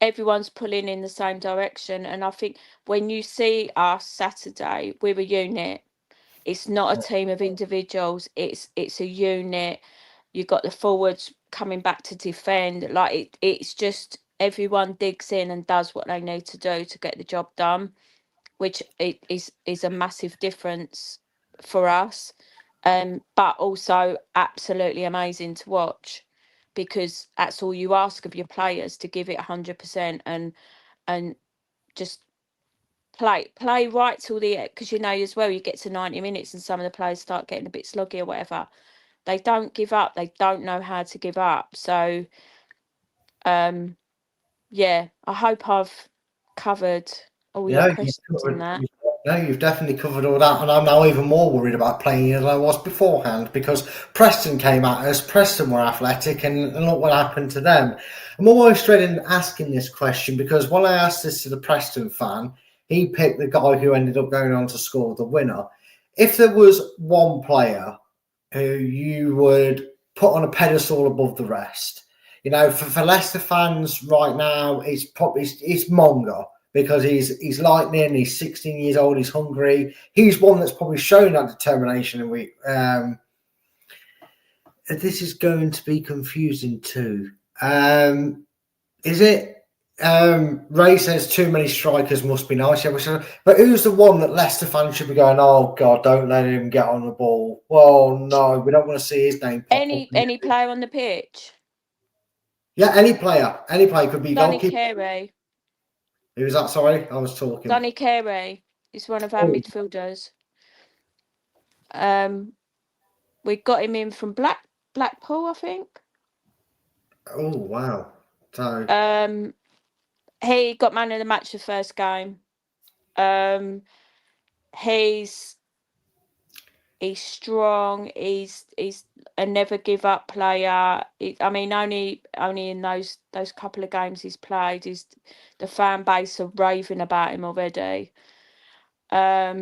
everyone's pulling in the same direction. And I think when you see us Saturday, we're a unit. It's not a team of individuals. It's a unit. You've got the forwards coming back to defend. Like it's just everyone digs in and does what they need to do to get the job done, which is a massive difference for us. But also absolutely amazing to watch, because that's all you ask of your players, to give it 100% and just play right till the end, because as well, you get to 90 minutes and some of the players start getting a bit sloggy or whatever. They don't give up. They don't know how to give up. So yeah, I hope I've covered all your questions in that. No, you've definitely covered all that, and I'm now even more worried about playing than I was beforehand, because Preston came at us. Preston were athletic, and look what happened to them. I'm almost dreading asking this question, because when I asked this to the Preston fan, he picked the guy who ended up going on to score the winner. If there was one player who you would put on a pedestal above the rest, for Leicester fans right now, it's Monga. Because he's lightning, he's 16 years old, he's hungry. He's one that's probably shown that determination. And this is going to be confusing too. Is it? Ray says too many strikers must be nice. But who's the one that Leicester fans should be going, oh God, don't let him get on the ball? Well, no, we don't want to see his name pop up. Any player on the pitch? Yeah, any player. Any player could be goalkeeper. Carey. Who was that? Sorry, I was talking. Danny Carey is one of our midfielders. We got him in from Blackpool, I think. Oh wow! So he got man of the match the first game. He's strong. He's a never give up player. Only in those couple of games he's played, the fan base are raving about him already. Yeah,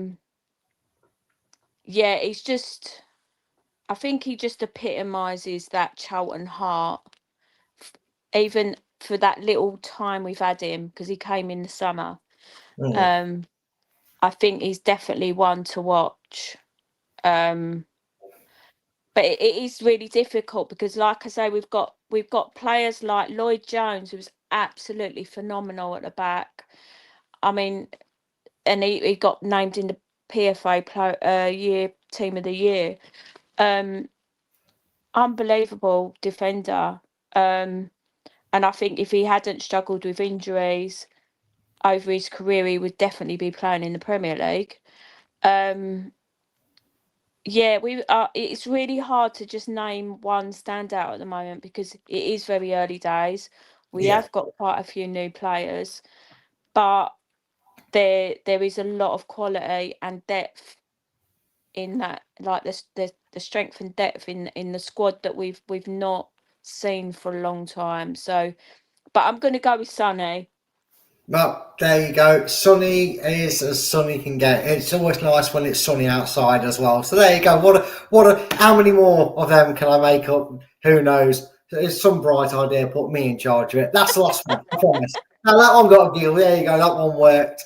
he's just. I think he just epitomises that Charlton heart, even for that little time we've had him, because he came in the summer. I think he's definitely one to watch. But it is really difficult, because, like I say, we've got players like Lloyd Jones, who's absolutely phenomenal at the back. I mean, and he got named in the PFA Team of the Year. Unbelievable defender. And I think if he hadn't struggled with injuries over his career, he would definitely be playing in the Premier League. Yeah, it's really hard to just name one standout at the moment, because it is very early days. We have got quite a few new players, but there is a lot of quality and depth in that, like the strength and depth in the squad that we've not seen for a long time. So, but I'm going to go with Sonny. Well, there you go. Sunny is as sunny can get. It's always nice when it's sunny outside as well. So there you go. How many more of them can I make up? Who knows? It's some bright idea. Put me in charge of it. That's the last one. I promise. Now that one got a deal. There you go. That one worked.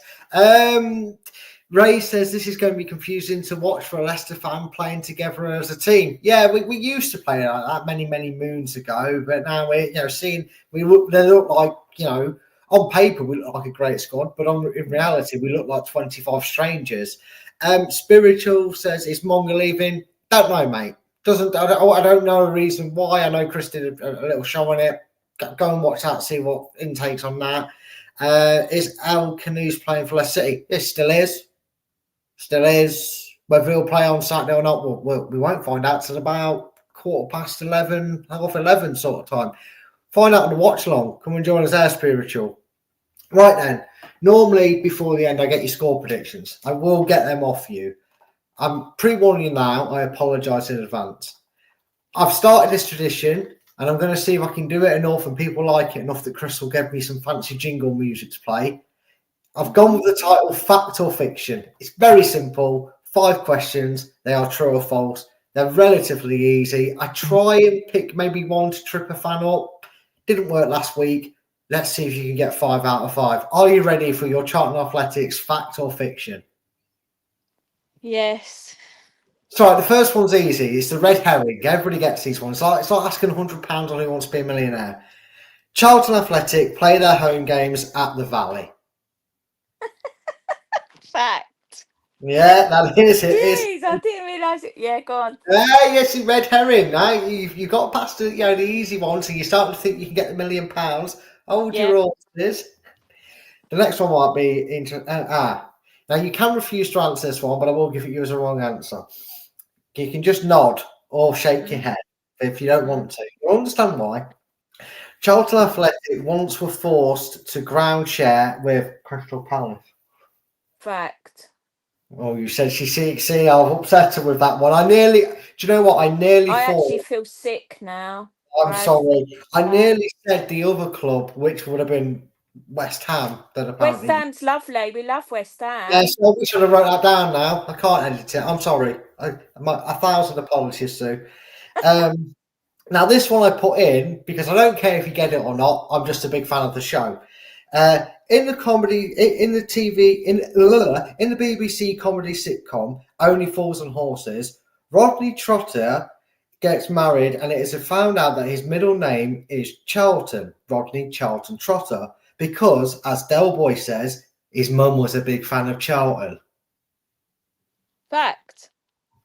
Ray says this is going to be confusing to watch for a Leicester fan playing together as a team. Yeah, we used to play like that many moons ago, but now they look like, on paper we look like a great squad, but in reality we look like 25 strangers. Spiritual says, is Monga leaving? Don't know, mate. I don't know a reason why. I know Chris did a little show on it. Go and watch that, see what intakes on that. Is Al Canoes playing for Leicester City? It still is. Still is. Whether he'll play on Saturday or not, we won't find out till about 11:15, 11 sort of time. Find out on the watch along. Come and join us there, Spiritual. Right then, normally before the end, I get your score predictions. I will get them off you. I'm pre-warning you now. I apologise in advance. I've started this tradition, and I'm going to see if I can do it enough and people like it enough that Chris will give me some fancy jingle music to play. I've gone with the title Fact or Fiction. It's very simple. 5 questions. They are true or false. They're relatively easy. I try and pick maybe one to trip a fan up. Didn't work last week. Let's see if you can get 5 out of 5. Are you ready for your Charlton Athletics Fact or Fiction? Yes. So the first one's easy. It's the red herring. Everybody gets these ones. It's like asking £100 on Who Wants to Be a Millionaire. Charlton Athletic play their home games at the Valley. Fact. Yeah, that is it. Jeez, I didn't realise it. Yeah, go on. Yes, it's red herring. Now you got past the easy one, so you're starting to think you can get the £1 million. Hold your horses. The next one might be Now you can refuse to answer this one, but I will give it you as a wrong answer. You can just nod or shake your head if you don't want to. You'll understand why. Charlton Athletic once were forced to ground share with Crystal Palace. Fact. Oh, you said see, I've upset her with that one. Do you know what? I actually feel sick now. I'm sorry. I nearly said the other club, which would have been West Ham. West Ham's lovely. We love West Ham. Yes, I wish I'd have wrote that down now. I can't edit it. I'm sorry. 1,000 apologies, Sue. Now, this one I put in because I don't care if you get it or not. I'm just a big fan of the show. In the comedy, in the TV, in the BBC comedy sitcom Only Fools and Horses, Rodney Trotter gets married, and it is found out that his middle name is Charlton, Rodney Charlton Trotter, because, as Del Boy says, his mum was a big fan of Charlton. Fact.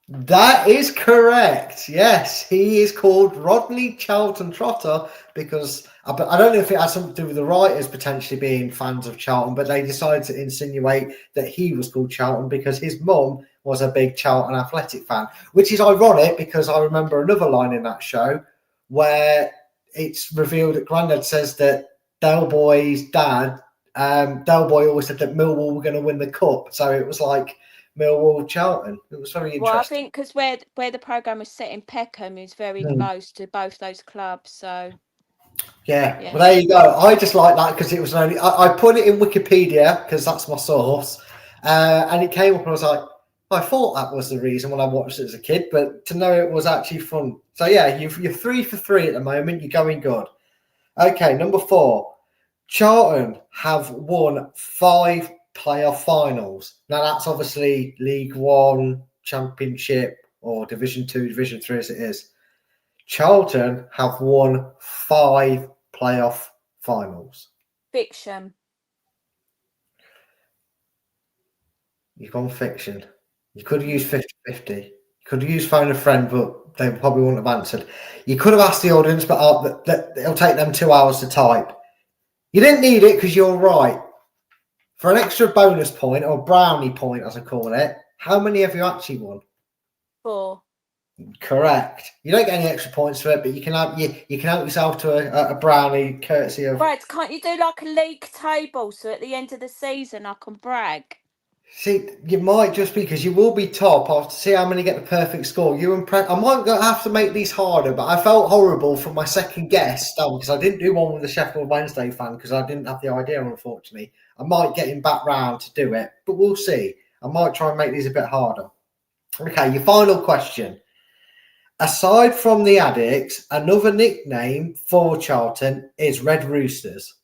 That is correct. Yes, he is called Rodney Charlton Trotter because I don't know if it has something to do with the writers potentially being fans of Charlton, but they decided to insinuate that he was called Charlton because his mum was a big Charlton Athletic fan, which is ironic because I remember another line in that show where it's revealed that Grandad says that Del Boy's dad, Del Boy always said that Millwall were going to win the cup. So it was like Millwall, Charlton. It was very interesting. Well, I think because where the programme was set in Peckham is very close to both those clubs. So yeah. Well, there you go. I just like that because it was only I put it in Wikipedia because that's my source, and it came up and I was like, I thought that was the reason when I watched it as a kid, but to know it was actually fun. So yeah, you're 3 for 3 at the moment. You're going good. Okay, number 4. Charlton have won 5 playoff finals. Now that's obviously League One, Championship, or Division 2, Division 3 as it is. Charlton have won 5 playoff finals. Fiction. You've gone fiction. You could have used 50-50. You could have used phone a friend, but they probably wouldn't have answered. You could have asked the audience, but it'll take them 2 hours to type. You didn't need it because you're right. For an extra bonus point, or brownie point as I call it, how many have you actually won? 4. Correct. You don't get any extra points for it, but you can help yourself to a brownie courtesy of. Right, can't you do like a league table so at the end of the season I can brag? See, you might just because you will be top. I'll have to see how many get the perfect score. I might have to make these harder, but I felt horrible for my second guess because I didn't do one with the Sheffield Wednesday fan because I didn't have the idea, unfortunately. I might get him back round to do it, but we'll see. I might try and make these a bit harder. Okay, your final question. Aside from the Addicts, another nickname for Charlton is Red Roosters.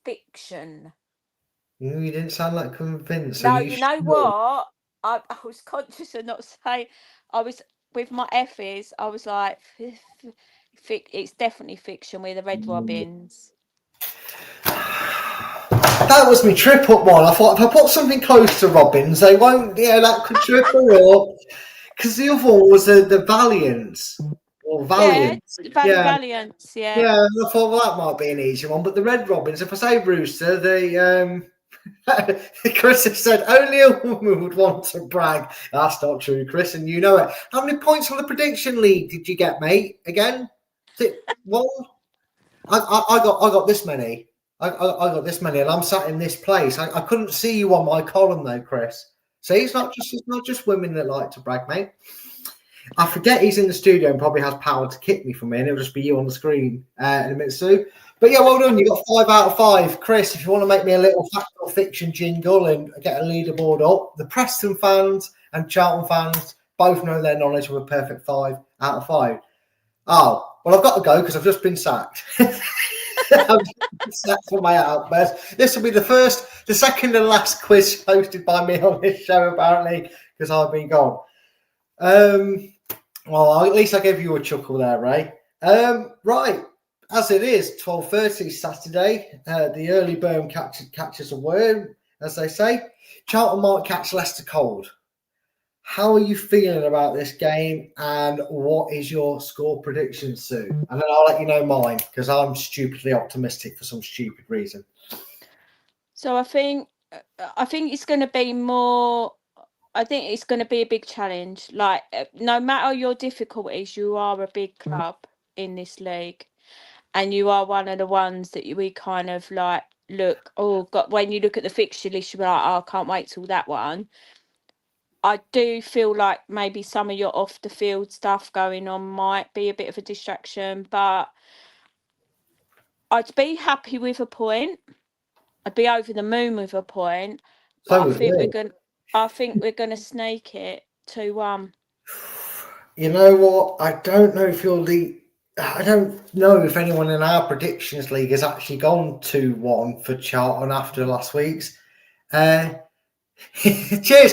Fiction. You didn't sound like convinced. No, you know what? I was conscious of not saying. I was with my F's. I was like, it's definitely fiction. We're the Red Robins. That was my trip up one. I thought if I put something close to Robins, they won't. Yeah, that could trip her up. Because the other one was the Valiants. Or Valiants. Yeah, Valiants, yeah. Yeah, I thought, well, that might be an easy one. But the Red Robins, if I say Rooster, they Chris has said only a woman would want to brag. That's not true, Chris, and you know it. How many points on the prediction league did you get, mate? Again, is it one? I got this many. I got this many, and I'm sat in this place. I couldn't see you on my column though, Chris. See, it's not just women that like to brag, mate. I forget he's in the studio and probably has power to kick me from here, and it'll just be you on the screen in a minute, Sue. But yeah, well done. You got 5 out of 5. Chris, if you want to make me a little fact or fiction jingle and get a leaderboard up, the Preston fans and Charlton fans both know their knowledge of a perfect 5 out of 5. Oh, well, I've got to go because I've just been sacked. I've been sacked for my outburst. This will be the second and last quiz hosted by me on this show, apparently, because I've been gone. Well, at least I gave you a chuckle there, Ray. Right, as it is, 12:30 Saturday, the early bird catches a worm, as they say. Charlton might catch Leicester cold. How are you feeling about this game, and what is your score prediction, Sue? And then I'll let you know mine, because I'm stupidly optimistic for some stupid reason. So I think it's going to be more. I think it's going to be a big challenge. Like, no matter your difficulties, you are a big club in this league, and you are one of the ones that we kind of like look. Oh God! When you look at the fixture list, you're like, oh, I can't wait till that one. I do feel like maybe some of your off the field stuff going on might be a bit of a distraction, but I'd be happy with a point. I'd be over the moon with a point. But I think we're gonna snake it 2-1. You know what? I don't know if I don't know if anyone in our predictions league has actually gone 2-1 for Charlton after last week's. Cheers,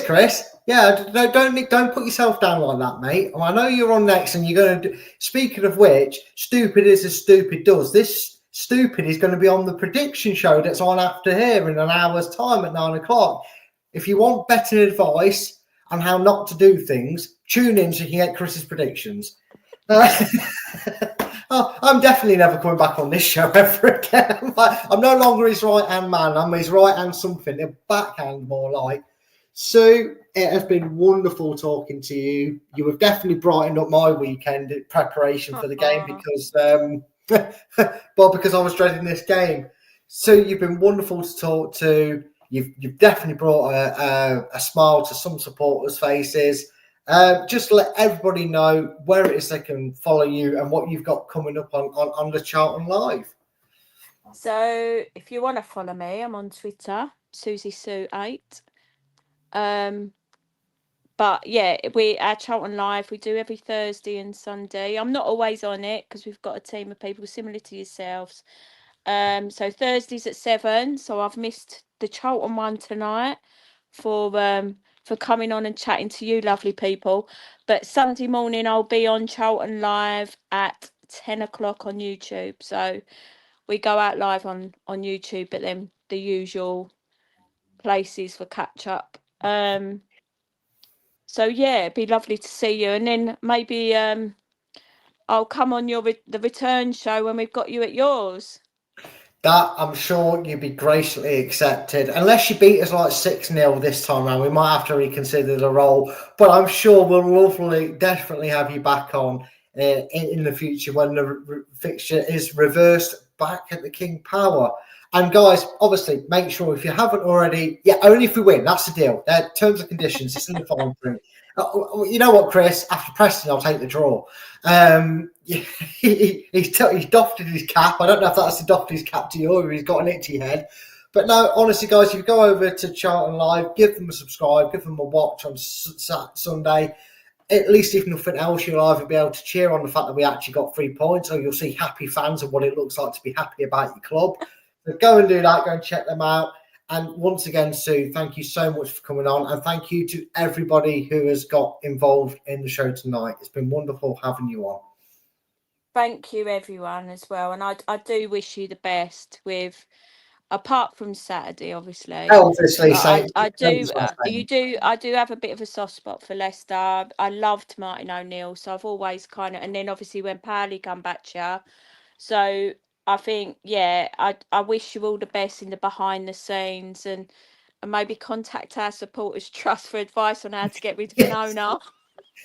Chris. Yeah, don't put yourself down like that, mate. I know you're on next, and you're going to. Speaking of which, stupid is as stupid does. This stupid is going to be on the prediction show that's on after here in an hour's time at 9 o'clock. If you want better advice on how not to do things, tune in so you can get Chris's predictions. I'm definitely never coming back on this show ever again. I'm no longer his right-hand man. I'm his right-hand something, a backhand more like. Sue, it has been wonderful talking to you. You have definitely brightened up my weekend in preparation for the game because I was dreading this game. Sue, you've been wonderful to talk to. You've definitely brought a smile to some supporters' faces. Just let everybody know where it is they can follow you and what you've got coming up on the Charlton Live. So if you want to follow me, I'm on Twitter, SusieSue8. But yeah, our Charlton Live, we do every Thursday and Sunday. I'm not always on it because we've got a team of people similar to yourselves. So Thursdays at 7. So I've missed the Charlton one tonight for coming on and chatting to you lovely people. But Sunday morning I'll be on Charlton Live at 10 o'clock on YouTube. So we go out live on YouTube, but then the usual places for catch up. So yeah, it'd be lovely to see you, and then maybe I'll come on the return show when we've got you at yours. That I'm sure you'd be graciously accepted. Unless you beat us like 6-0 this time round, we might have to reconsider the role. But I'm sure we'll definitely have you back on in the future when the fixture is reversed back at the King Power. And guys, obviously, make sure if you haven't already, only if we win. That's the deal. Terms and conditions. It's in the fine print. You know what, Chris? After Preston, I'll take the draw. He's doffed his cap. I don't know if that's doffed his cap to you or he's got an itchy head. But no, honestly, guys, if you go over to Charlton Live, give them a subscribe, give them a watch on Sunday. At least if nothing else, you'll either be able to cheer on the fact that we actually got 3 points, or you'll see happy fans of what it looks like to be happy about your club. So go and do that. Go and check them out. And once again, Sue, thank you so much for coming on. And thank you to everybody who has got involved in the show tonight. It's been wonderful having you on. Thank you, everyone, as well. And I do wish you the best with, apart from Saturday, obviously. Obviously, I do have a bit of a soft spot for Leicester. I loved Martin O'Neill, so I've always and then obviously when Pally come back here. So I think, yeah, I wish you all the best in the behind the scenes, and maybe contact our supporters trust for advice on how to get rid of an owner.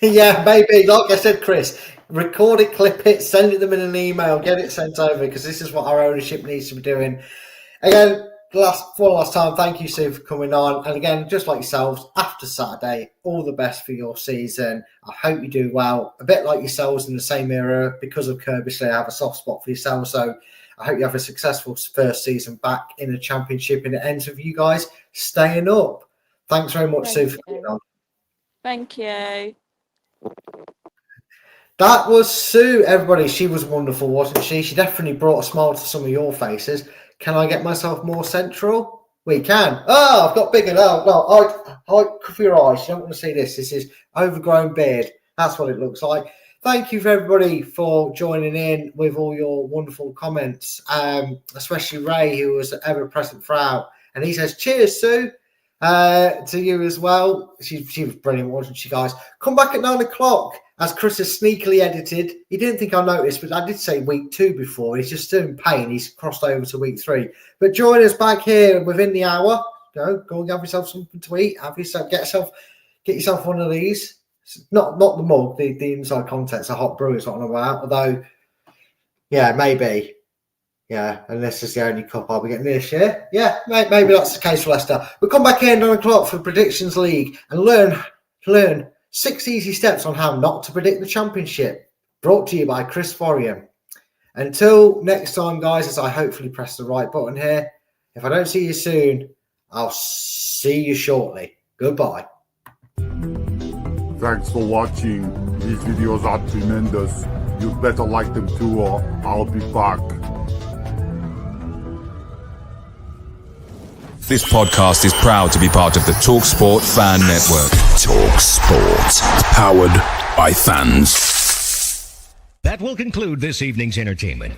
Yeah, maybe. Like I said, Chris, record it, clip it, send it them in an email, get it sent over, because this is what our ownership needs to be doing. Again, one last time, thank you, Sue, for coming on. And again, just like yourselves, after Saturday, all the best for your season. I hope you do well. A bit like yourselves in the same era, because of Curbishley, I have a soft spot for yourselves. So I hope you have a successful first season back in the Championship, and it ends with you guys staying up. Thanks very much, Sue, for coming on. Thank you. That was Sue, everybody. She was wonderful, wasn't she? She definitely brought a smile to some of your faces. Can I get myself more central? We can. Oh, I've got bigger now. No, cover your eyes. You don't want to see this. This is overgrown beard. That's what it looks like. Thank you for everybody for joining in with all your wonderful comments, especially Ray, who was ever present throughout. And he says, cheers, Sue. To you as well. She was brilliant, wasn't she, guys? Come back at 9 o'clock as Chris has sneakily edited. He didn't think I noticed, but I did say week 2 before. He's just still in pain. He's crossed over to week 3. But join us back here within the hour. Go and have yourself something to eat. Get yourself one of these. Not the mug. The inside contents. A hot brew is what I'm about. Although, yeah, maybe. Yeah, and this is the only cup I'll be getting this year. Yeah, maybe that's the case for Leicester. We'll come back here at 9 o'clock for Predictions League and learn 6 easy steps on how not to predict the Championship. Brought to you by Chris Forian. Until next time, guys, as I hopefully press the right button here. If I don't see you soon, I'll see you shortly. Goodbye. Thanks for watching. These videos are tremendous. You'd better like them too, or I'll be back. This podcast is proud to be part of the TalkSport Fan Network. TalkSport. Powered by fans. That will conclude this evening's entertainment.